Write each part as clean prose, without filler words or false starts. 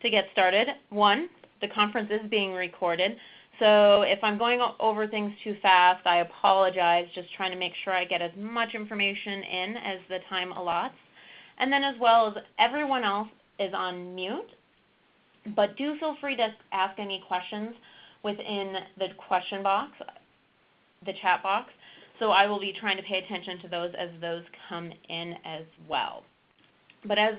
to get started. One, the conference is being recorded, so if I'm going over things too fast, I apologize, just trying to make sure I get as much information in as the time allots. And then as well as everyone else is on mute, but do feel free to ask any questions within the question box, the chat box. So I will be trying to pay attention to those as those come in as well. But as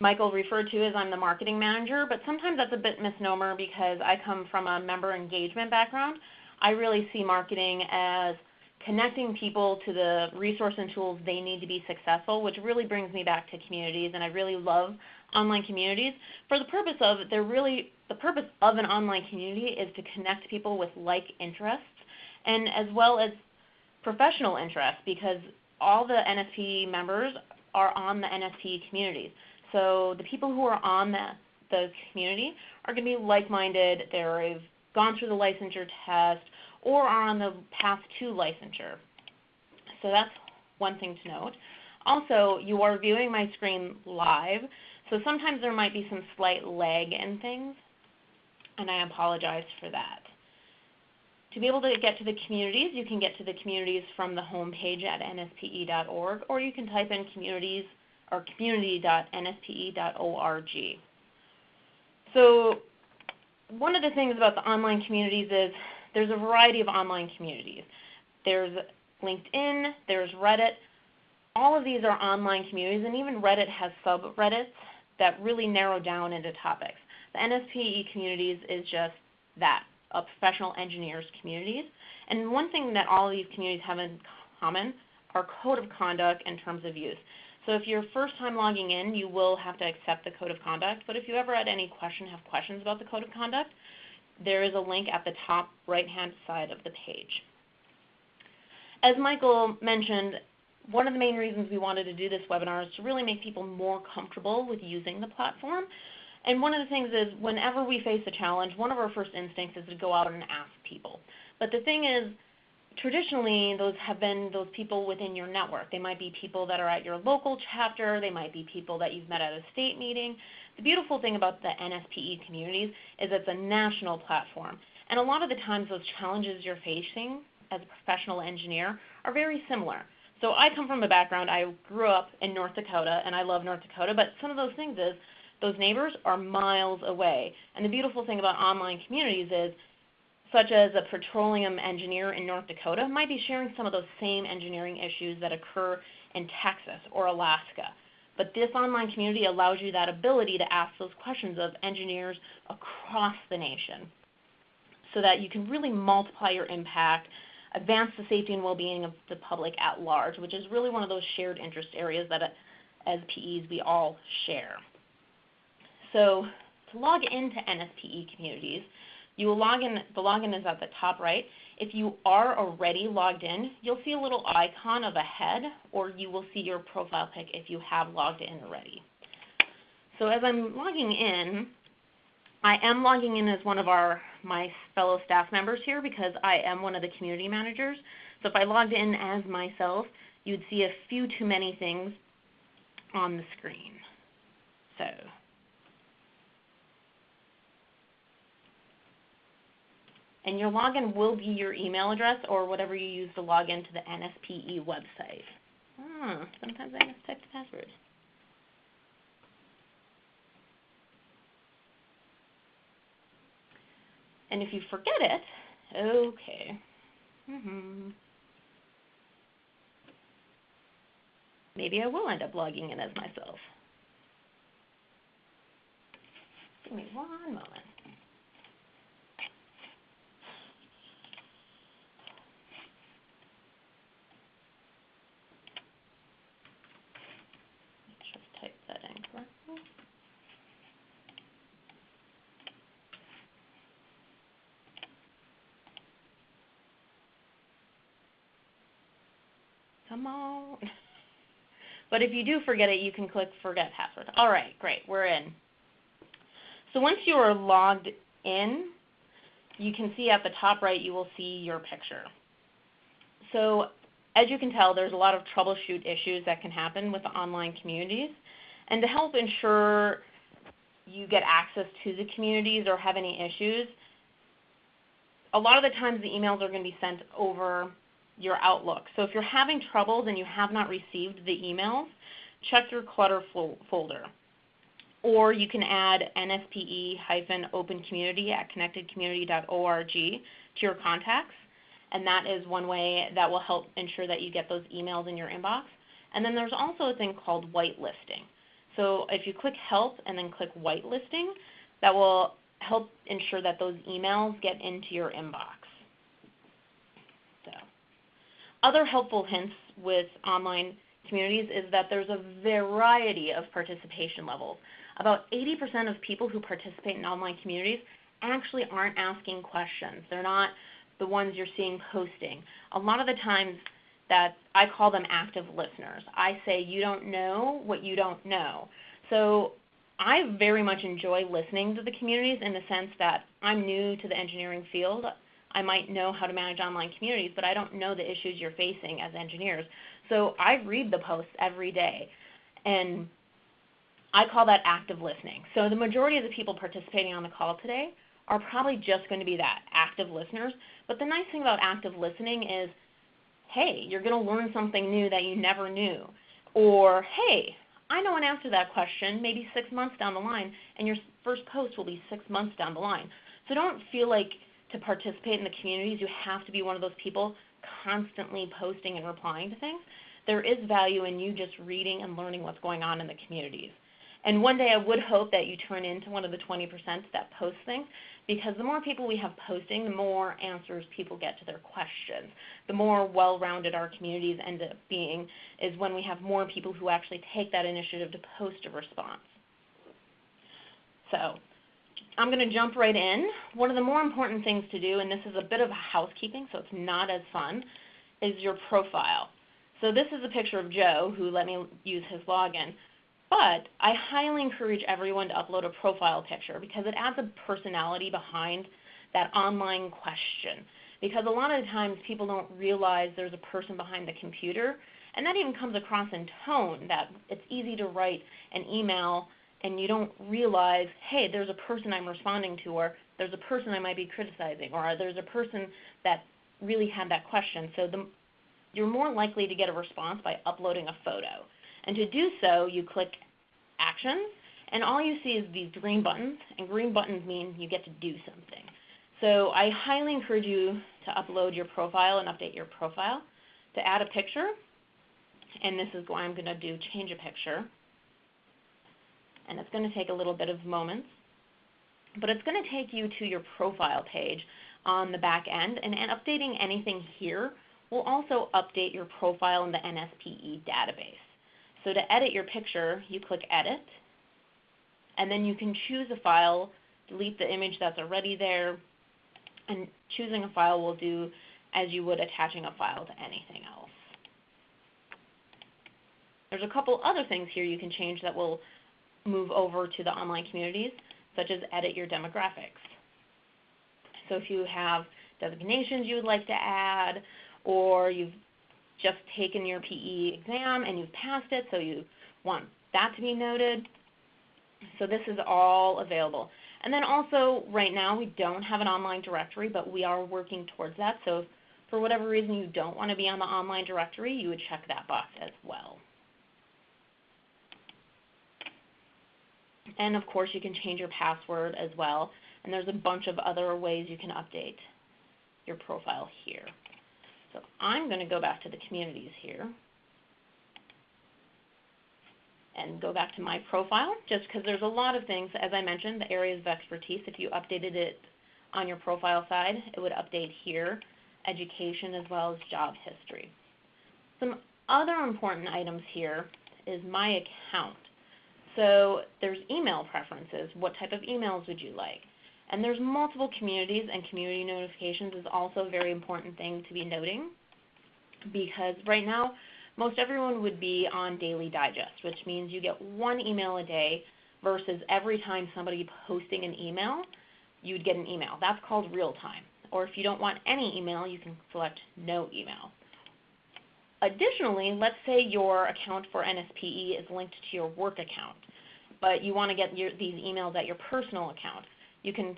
Michael referred to as I'm the marketing manager, but sometimes that's a bit misnomer because I come from a member engagement background. I really see marketing as connecting people to the resource and tools they need to be successful, which really brings me back to communities, and I really love online communities. For the purpose of, the purpose of an online community is to connect people with like interests, and as well as professional interests, because all the NSPE members are on the NSPE communities. So the people who are on the community are going to be like-minded, they've gone through the licensure test, or are on the path to licensure. So that's one thing to note. Also, you are viewing my screen live, so sometimes there might be some slight lag in things, and I apologize for that. To be able to get to the communities, you can get to the communities from the home page at nspe.org, or you can type in communities or community.nspe.org. So one of the things about the online communities is there's a variety of online communities. There's LinkedIn, there's Reddit. All of these are online communities, and even Reddit has subreddits that really narrow down into topics. The NSPE communities is just that, a professional engineers communities. And one thing that all of these communities have in common are code of conduct and terms of use. So if you're first time logging in, you will have to accept the code of conduct, but if you ever had any have questions about the code of conduct, there is a link at the top right-hand side of the page. As Michael mentioned, one of the main reasons we wanted to do this webinar is to really make people more comfortable with using the platform. And one of the things is whenever we face a challenge, one of our first instincts is to go out and ask people. But the thing is, traditionally, those have been those people within your network. They might be people that are at your local chapter. They might be people that you've met at a state meeting. The beautiful thing about the NSPE communities is it's a national platform. And a lot of the times those challenges you're facing as a professional engineer are very similar. So I come from a background, I grew up in North Dakota, and I love North Dakota, but some of those things is those neighbors are miles away. And the beautiful thing about online communities is, such as a petroleum engineer in North Dakota might be sharing some of those same engineering issues that occur in Texas or Alaska. But this online community allows you that ability to ask those questions of engineers across the nation so that you can really multiply your impact, advance the safety and well-being of the public at large, which is really one of those shared interest areas that as PEs we all share. So to log into NSPE communities, you will log in, the login is at the top right. If you are already logged in, you'll see a little icon of a head, or you will see your profile pic if you have logged in already. So as I'm logging in, I am logging in as one of my fellow staff members here because I am one of the community managers. So if I logged in as myself, you'd see a few too many things on the screen. So and your login will be your email address or whatever you use to log into the NSPE website. Sometimes I mistype the password. And if you forget it, okay. Maybe I will end up logging in as myself. Give me one moment. Type that in correctly. Come on. But if you do forget it, you can click Forget Password. All right, great, we're in. So once you are logged in, you can see at the top right, you will see your picture. So as you can tell, there's a lot of troubleshoot issues that can happen with the online communities. And to help ensure you get access to the communities or have any issues, a lot of the times the emails are going to be sent over your Outlook. So if you're having troubles and you have not received the emails, check your clutter folder. Or you can add NSPE-open-community@connectedcommunity.org to your contacts, and that is one way that will help ensure that you get those emails in your inbox. And then there's also a thing called whitelisting. So if you click Help and then click Whitelisting, that will help ensure that those emails get into your inbox. So, other helpful hints with online communities is that there's a variety of participation levels. About 80% of people who participate in online communities actually aren't asking questions. They're not the ones you're seeing posting. A lot of the times that I call them active listeners. I say you don't know what you don't know. So I very much enjoy listening to the communities in the sense that I'm new to the engineering field. I might know how to manage online communities, but I don't know the issues you're facing as engineers. So I read the posts every day, and I call that active listening. So the majority of the people participating on the call today are probably just going to be that, active listeners. But the nice thing about active listening is, hey, you're going to learn something new that you never knew. Or, hey, I know an answer to that question maybe 6 months down the line, and your first post will be 6 months down the line. So don't feel like to participate in the communities you have to be one of those people constantly posting and replying to things. There is value in you just reading and learning what's going on in the communities. And one day I would hope that you turn into one of the 20% that post things, because the more people we have posting, the more answers people get to their questions. The more well-rounded our communities end up being is when we have more people who actually take that initiative to post a response. So I'm going to jump right in. One of the more important things to do, and this is a bit of housekeeping, so it's not as fun, is your profile. So this is a picture of Joe, who let me use his login. But I highly encourage everyone to upload a profile picture because it adds a personality behind that online question. Because a lot of the times people don't realize there's a person behind the computer, and that even comes across in tone, that it's easy to write an email and you don't realize, hey, there's a person I'm responding to, or there's a person I might be criticizing, or there's a person that really had that question. So you're more likely to get a response by uploading a photo. And to do so, you click Actions, and all you see is these green buttons, and green buttons mean you get to do something. So I highly encourage you to upload your profile and update your profile, to add a picture, and this is what I'm going to do, change a picture. And it's going to take a little bit of moments, but it's going to take you to your profile page on the back end, and updating anything here will also update your profile in the NSPE database. So to edit your picture, you click Edit, and then you can choose a file, delete the image that's already there, and choosing a file will do as you would attaching a file to anything else. There's a couple other things here you can change that will move over to the online communities, such as edit your demographics. So if you have designations you would like to add, or you've just taken your PE exam and you've passed it, so you want that to be noted. So this is all available. And then also, right now, we don't have an online directory, but we are working towards that. So if for whatever reason you don't want to be on the online directory, you would check that box as well. And of course, you can change your password as well. And there's a bunch of other ways you can update your profile here. So I'm going to go back to the communities here and go back to my profile, just because there's a lot of things, as I mentioned, the areas of expertise. If you updated it on your profile side, it would update here, education as well as job history. Some other important items here is my account. So there's email preferences. What type of emails would you like? And there's multiple communities, and community notifications is also a very important thing to be noting, because right now most everyone would be on daily digest, which means you get one email a day versus every time somebody posting an email, you'd get an email. That's called real time. Or if you don't want any email, you can select no email. Additionally, let's say your account for NSPE is linked to your work account. but you want to get these emails at your personal account. You can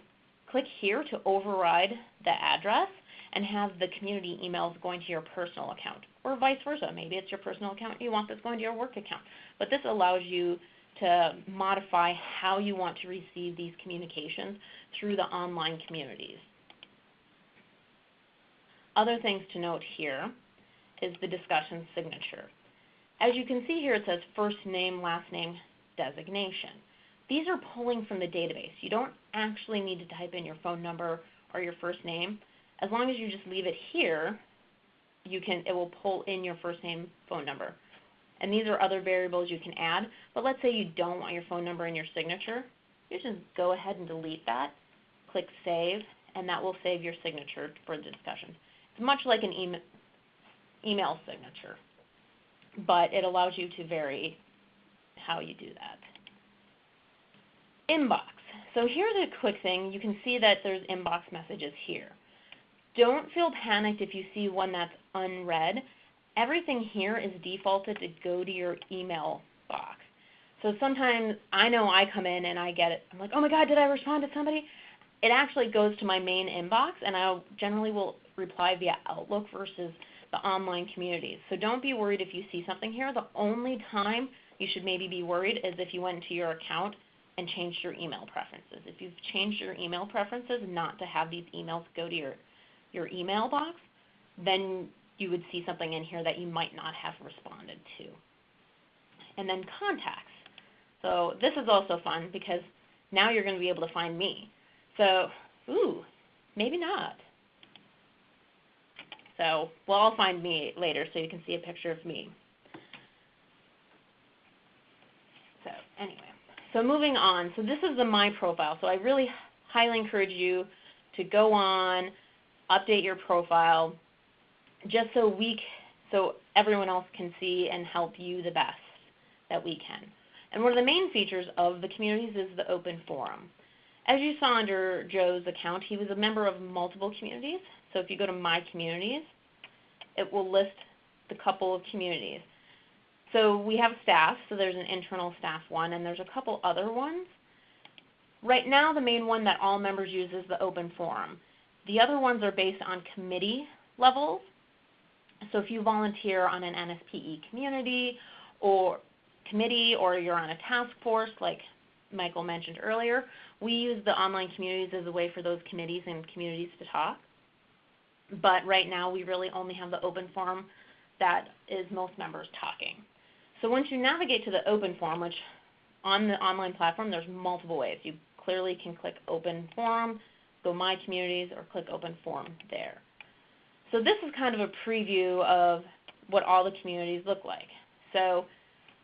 click here to override the address and have the community emails going to your personal account, or vice versa. Maybe it's your personal account and you want this going to your work account. But this allows you to modify how you want to receive these communications through the online communities. Other things to note here is the discussion signature. As you can see here, it says first name, last name, designation. These are pulling from the database. You don't actually need to type in your phone number or your first name. As long as you just leave it here, it will pull in your first name, phone number. And these are other variables you can add, but let's say you don't want your phone number in your signature. You just go ahead and delete that, click Save, and that will save your signature for the discussion. It's much like an email signature, but it allows you to vary how you do that. Inbox. So here's a quick thing. You can see that there's inbox messages here. Don't feel panicked if you see one that's unread. Everything here is defaulted to go to your email box. So sometimes I know I come in and I get it. I'm like, oh my God, did I respond to somebody? It actually goes to my main inbox, and I generally will reply via Outlook versus the online communities. So don't be worried if you see something here. The only time you should maybe be worried is if you went into your account and changed your email preferences. If you've changed your email preferences not to have these emails go to your email box, then you would see something in here that you might not have responded to. And then contacts. So this is also fun because now you're going to be able to find me. So, maybe not. So, well, I'll find me later so you can see a picture of me. So, anyway. So moving on. So this is the My Profile. So I really highly encourage you to go on, update your profile, just so everyone else can see and help you the best that we can. And one of the main features of the communities is the open forum. As you saw under Joe's account, he was a member of multiple communities. So if you go to My Communities, it will list the couple of communities. So we have staff, so there's an internal staff one, and there's a couple other ones. Right now, the main one that all members use is the open forum. The other ones are based on committee levels. So if you volunteer on an NSPE community or committee, or you're on a task force like Michael mentioned earlier, we use the online communities as a way for those committees and communities to talk. But right now, we really only have the open forum that is most members talking. So once you navigate to the open forum, which on the online platform, there's multiple ways. You clearly can click open forum, go My Communities, or click open forum there. So this is kind of a preview of what all the communities look like. So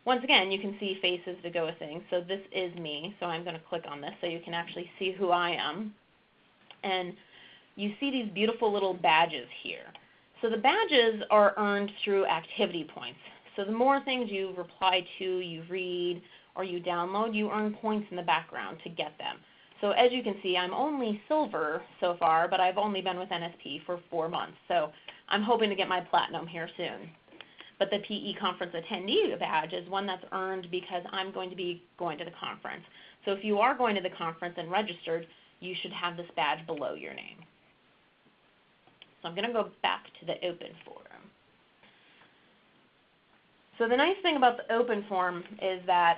once again, you can see faces to go with things. So this is me, so I'm going to click on this so you can actually see who I am. And you see these beautiful little badges here. So the badges are earned through activity points. So the more things you reply to, you read, or you download, you earn points in the background to get them. So as you can see, I'm only silver so far, but I've only been with NSP for 4 months. So I'm hoping to get my platinum here soon. But the PE conference attendee badge is one that's earned because I'm going to be going to the conference. So if you are going to the conference and registered, you should have this badge below your name. So I'm going to go back to the open forum. So the nice thing about the open forum is that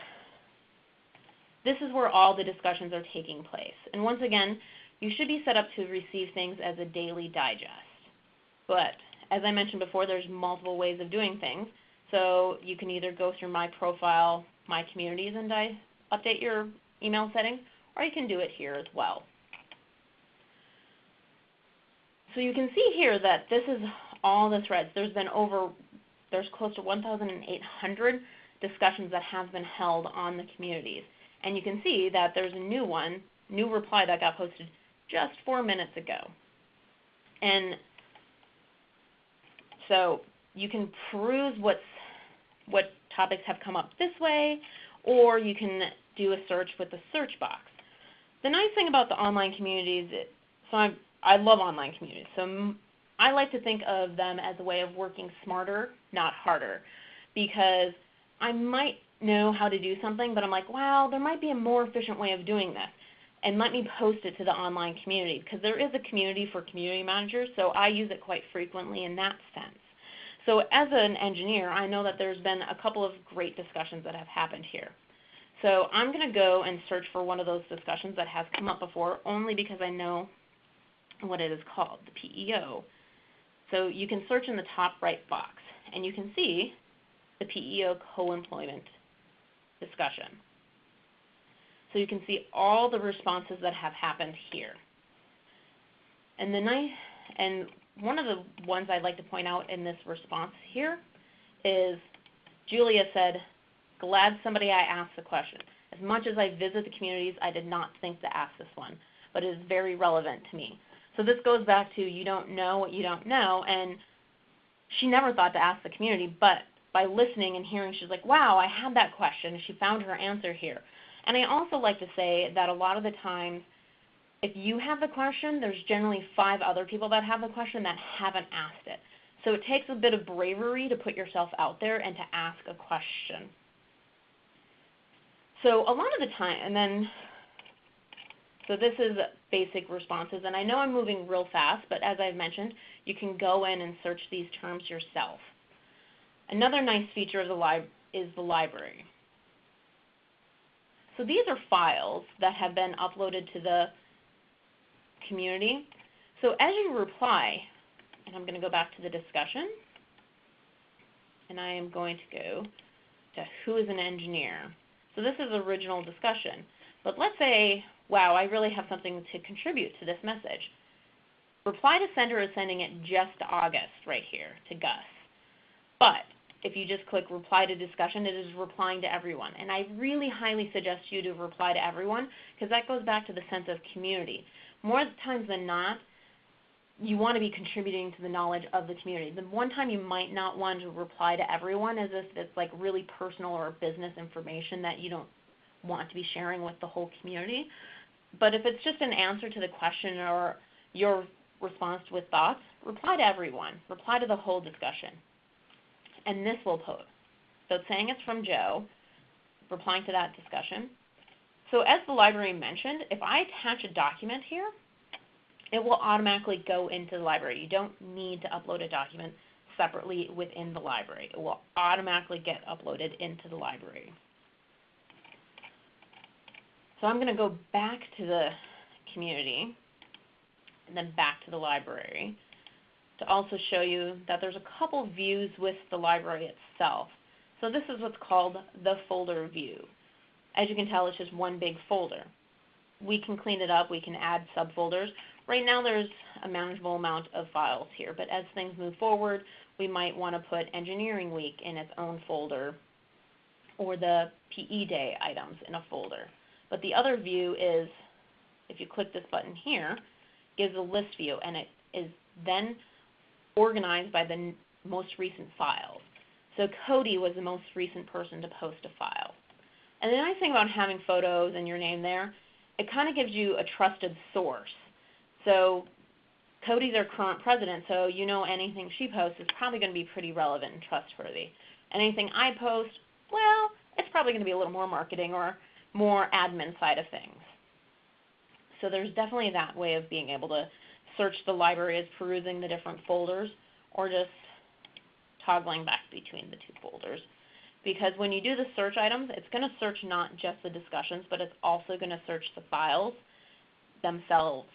this is where all the discussions are taking place. And once again, you should be set up to receive things as a daily digest. But as I mentioned before, there's multiple ways of doing things. So you can either go through My Profile, My Communities, and update your email settings, or you can do it here as well. So you can see here that this is all the threads. There's close to 1,800 discussions that have been held on the communities. And you can see that there's a new reply that got posted just 4 minutes ago. And so you can peruse what topics have come up this way, or you can do a search with the search box. The nice thing about the online communities, I love online communities. So I like to think of them as a way of working smarter, not harder, because I might know how to do something, but I'm like, wow, there might be a more efficient way of doing this. And let me post it to the online community, because there is a community for community managers, so I use it quite frequently in that sense. So as an engineer, I know that there's been a couple of great discussions that have happened here. So I'm going to go and search for one of those discussions that has come up before, only because I know what it is called, the PEO. So you can search in the top right box, and you can see the PEO co-employment discussion. So you can see all the responses that have happened here. And one of the ones I'd like to point out in this response here is Julia said, glad somebody I asked the question. As much as I visit the communities, I did not think to ask this one, but it is very relevant to me. So this goes back to you don't know what you don't know, and she never thought to ask the community, but by listening and hearing, she's like, wow, I had that question, and she found her answer here. And I also like to say that a lot of the times, if you have the question, there's generally 5 other people that have the question that haven't asked it. So it takes a bit of bravery to put yourself out there and to ask a question. So a lot of the time, so this is basic responses, and I know I'm moving real fast, but as I've mentioned, you can go in and search these terms yourself. Another nice feature of is the library. So these are files that have been uploaded to the community. So as you reply, and I'm going to go back to the discussion, and I am going to go to who is an engineer. So this is original discussion. But let's say, wow, I really have something to contribute to this message. Reply to sender is sending it just to August right here, to Gus. But if you just click reply to discussion, it is replying to everyone. And I really highly suggest you to reply to everyone, because that goes back to the sense of community. More times than not, you want to be contributing to the knowledge of the community. The one time you might not want to reply to everyone is if it's like really personal or business information that you don't want to be sharing with the whole community. But if it's just an answer to the question or your response with thoughts, reply to everyone. Reply to the whole discussion. And this will post. So it's saying it's from Joe, replying to that discussion. So as the library mentioned, if I attach a document here, it will automatically go into the library. You don't need to upload a document separately within the library. It will automatically get uploaded into the library. So I'm going to go back to the community and then back to the library to also show you that there's a couple views with the library itself. So this is what's called the folder view. As you can tell, it's just one big folder. We can clean it up. We can add subfolders. Right now there's a manageable amount of files here, but as things move forward, we might want to put Engineering Week in its own folder or the PE Day items in a folder. But the other view is, if you click this button here, gives a list view, and it is then organized by the most recent files. So Cody was the most recent person to post a file. And the nice thing about having photos and your name there, it kind of gives you a trusted source. So Cody's our current president, so you know anything she posts is probably going to be pretty relevant and trustworthy. Anything I post, well, it's probably going to be a little more marketing or more admin side of things. So there's definitely that way of being able to search the library as perusing the different folders or just toggling back between the 2 folders. Because when you do the search items, it's going to search not just the discussions, but it's also going to search the files themselves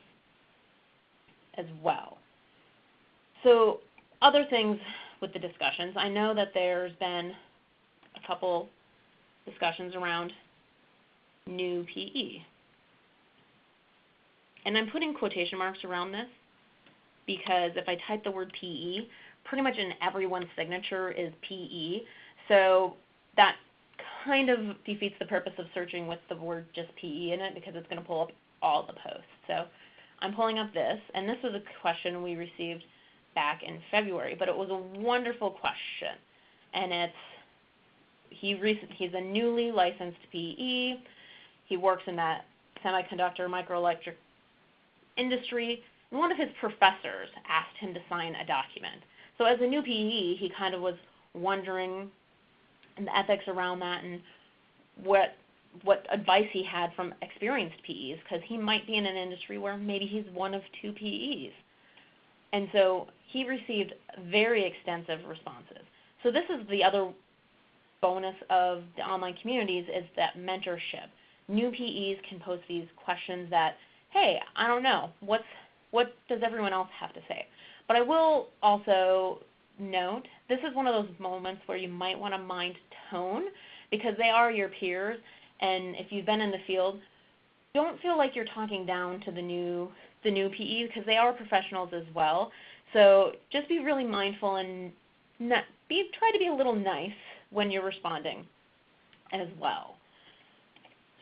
as well. So other things with the discussions, I know that there's been a couple discussions around new PE. And I'm putting quotation marks around this because if I type the word PE, pretty much in everyone's signature is PE. So that kind of defeats the purpose of searching with the word just PE in it, because it's going to pull up all the posts. So I'm pulling up this, and this was a question we received back in February, but it was a wonderful question. And he's a newly licensed PE. He works in that semiconductor microelectric industry, and one of his professors asked him to sign a document. So as a new PE, he kind of was wondering and the ethics around that, and what advice he had from experienced PEs, because he might be in an industry where maybe he's one of 2 PEs. And so he received very extensive responses. So this is the other bonus of the online communities, is that mentorship. New PEs can post these questions that, hey, I don't know, what does everyone else have to say? But I will also note, this is one of those moments where you might want to mind tone, because they are your peers, and if you've been in the field, don't feel like you're talking down to the new PEs, because they are professionals as well. So just be really mindful and try to be a little nice when you're responding as well.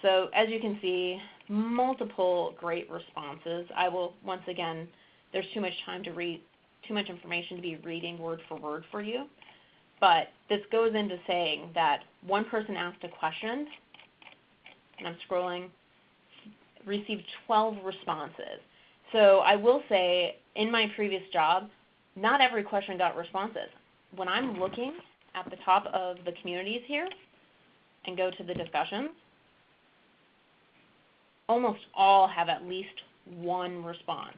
So as you can see, multiple great responses. I will, once again, there's too much time to read, too much information to be reading word for word for you. But this goes into saying that one person asked a question, and I'm scrolling, received 12 responses. So I will say, in my previous job, not every question got responses. When I'm looking at the top of the communities here and go to the discussions, almost all have at least one response.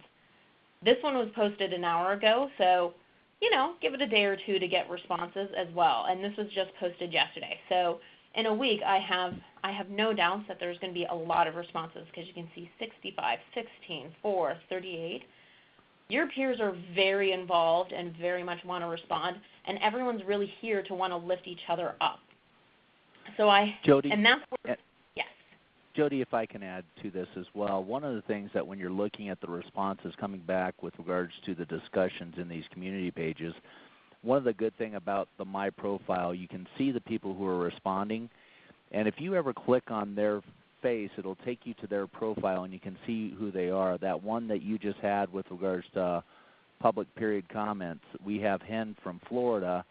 This one was posted an hour ago, so give it a day or two to get responses as well. And this was just posted yesterday. So in a week, I have no doubts that there's going to be a lot of responses, because you can see 65, 16, 4, 38. Your peers are very involved and very much want to respond, and everyone's really here to want to lift each other up. So Jody, and that's where, yes. Jody, if I can add to this as well, one of the things that when you're looking at the responses coming back with regards to the discussions in these community pages, one of the good things about the My Profile, you can see the people who are responding, and if you ever click on their face, it'll take you to their profile and you can see who they are. That one that you just had with regards to public period comments, we have Hen from Florida.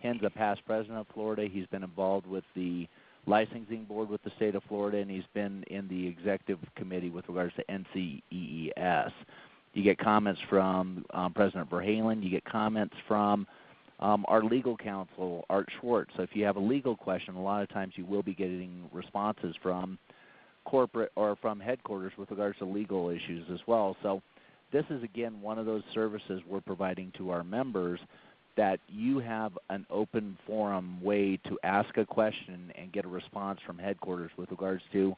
Hen's a past president of Florida. He's been involved with the licensing board with the state of Florida, and he's been in the executive committee with regards to NCEES. You get comments from President Verhalen. You get comments from our legal counsel, Art Schwartz. So if you have a legal question, a lot of times you will be getting responses from corporate or from headquarters with regards to legal issues as well. So this is, again, one of those services we're providing to our members, that you have an open forum way to ask a question and get a response from headquarters with regards to,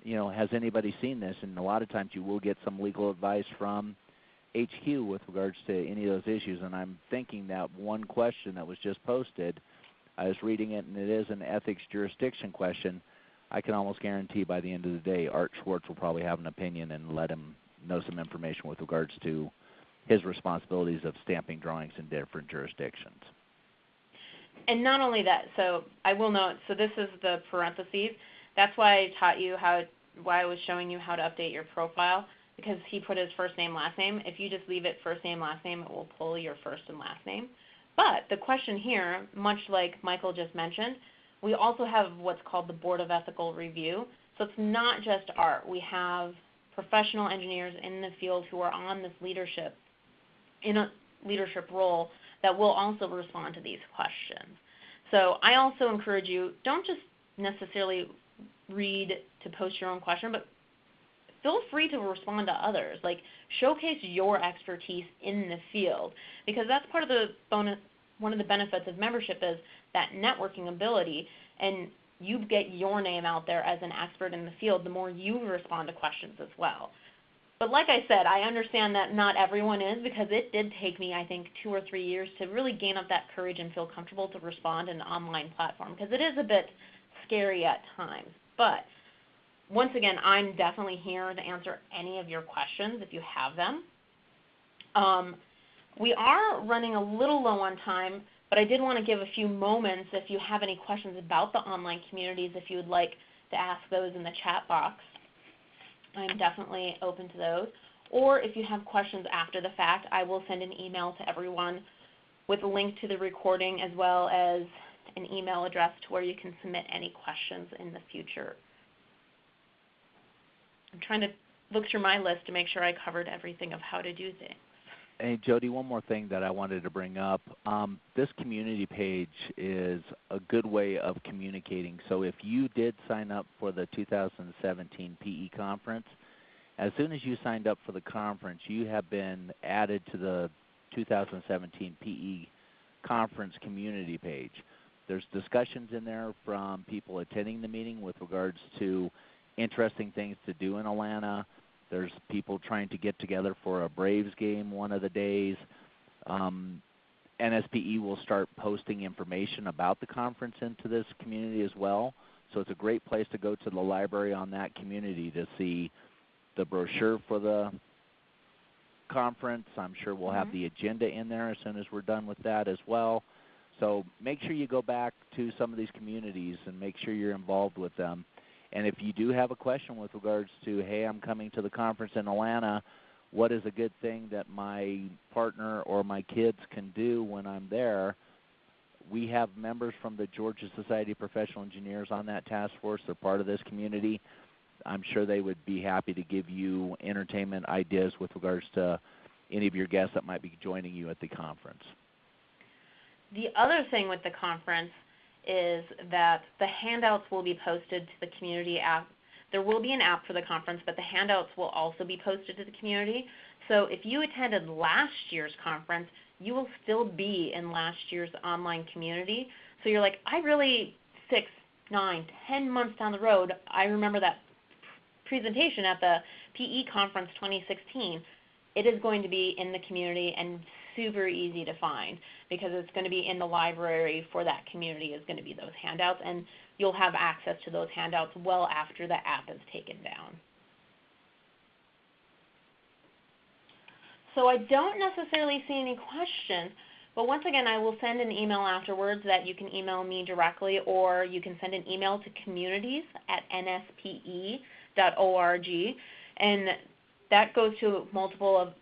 has anybody seen this? And a lot of times you will get some legal advice from HQ with regards to any of those issues. And I'm thinking that one question that was just posted, I was reading it, and it is an ethics jurisdiction question. I can almost guarantee by the end of the day, Art Schwartz will probably have an opinion and let him know some information with regards to his responsibilities of stamping drawings in different jurisdictions. And not only that, so I will note, so this is the parentheses. That's why I taught you why I was showing you how to update your profile, because he put his first name, last name. If you just leave it first name, last name, it will pull your first and last name. But the question here, much like Michael just mentioned, we also have what's called the Board of Ethical Review. So it's not just Art. We have professional engineers in the field who are on this leadership, in a leadership role, that will also respond to these questions. So I also encourage you, don't just necessarily read to post your own question, but feel free to respond to others. Like, showcase your expertise in the field, because that's part of the bonus. One of the benefits of membership is that networking ability, and you get your name out there as an expert in the field the more you respond to questions as well. But like I said, I understand that not everyone is, because it did take me, I think, 2 or 3 years to really gain up that courage and feel comfortable to respond in an online platform, because it is a bit scary at times. But once again, I'm definitely here to answer any of your questions if you have them. We are running a little low on time, but I did want to give a few moments if you have any questions about the online communities, if you would like to ask those in the chat box. I'm definitely open to those. Or if you have questions after the fact, I will send an email to everyone with a link to the recording, as well as an email address to where you can submit any questions in the future. I'm trying to look through my list to make sure I covered everything of how to do things. Hey, Jody, one more thing that I wanted to bring up. This community page is a good way of communicating. So if you did sign up for the 2017 PE conference, as soon as you signed up for the conference, you have been added to the 2017 PE conference community page. There's discussions in there from people attending the meeting with regards to interesting things to do in Atlanta. There's people trying to get together for a Braves game one of the days. NSPE will start posting information about the conference into this community as well. So it's a great place to go to the library on that community to see the brochure for the conference. I'm sure we'll have the agenda in there as soon as we're done with that as well. So make sure you go back to some of these communities and make sure you're involved with them. And if you do have a question with regards to, hey, I'm coming to the conference in Atlanta, what is a good thing that my partner or my kids can do when I'm there? We have members from the Georgia Society of Professional Engineers on that task force. They're part of this community. I'm sure they would be happy to give you entertainment ideas with regards to any of your guests that might be joining you at the conference. The other thing with the conference is that the handouts will be posted to the community app. There will be an app for the conference, but the handouts will also be posted to the community. So if you attended last year's conference, you will still be in last year's online community. So you're like, I really, 6, 9, 10 months down the road, I remember that presentation at the PE conference 2016. It is going to be in the community and super easy to find because it's going to be in the library for that community is going to be those handouts, and you'll have access to those handouts well after the app is taken down. So I don't necessarily see any questions, but once again, I will send an email afterwards that you can email me directly, or you can send an email to communities@nspe.org, and that goes to multiple of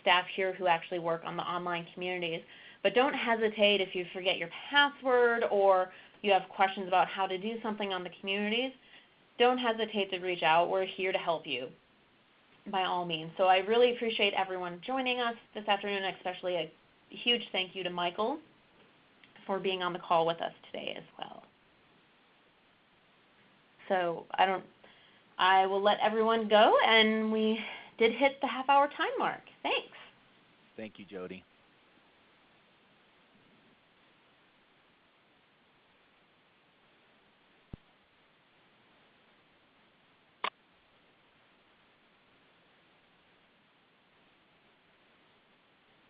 staff here who actually work on the online communities. But don't hesitate if you forget your password or you have questions about how to do something on the communities. Don't hesitate to reach out. We're here to help you by all means. So I really appreciate everyone joining us this afternoon, especially a huge thank you to Michael for being on the call with us today as well. So I will let everyone go, and we did hit the half-hour time mark. Thanks. Thank you, Jody.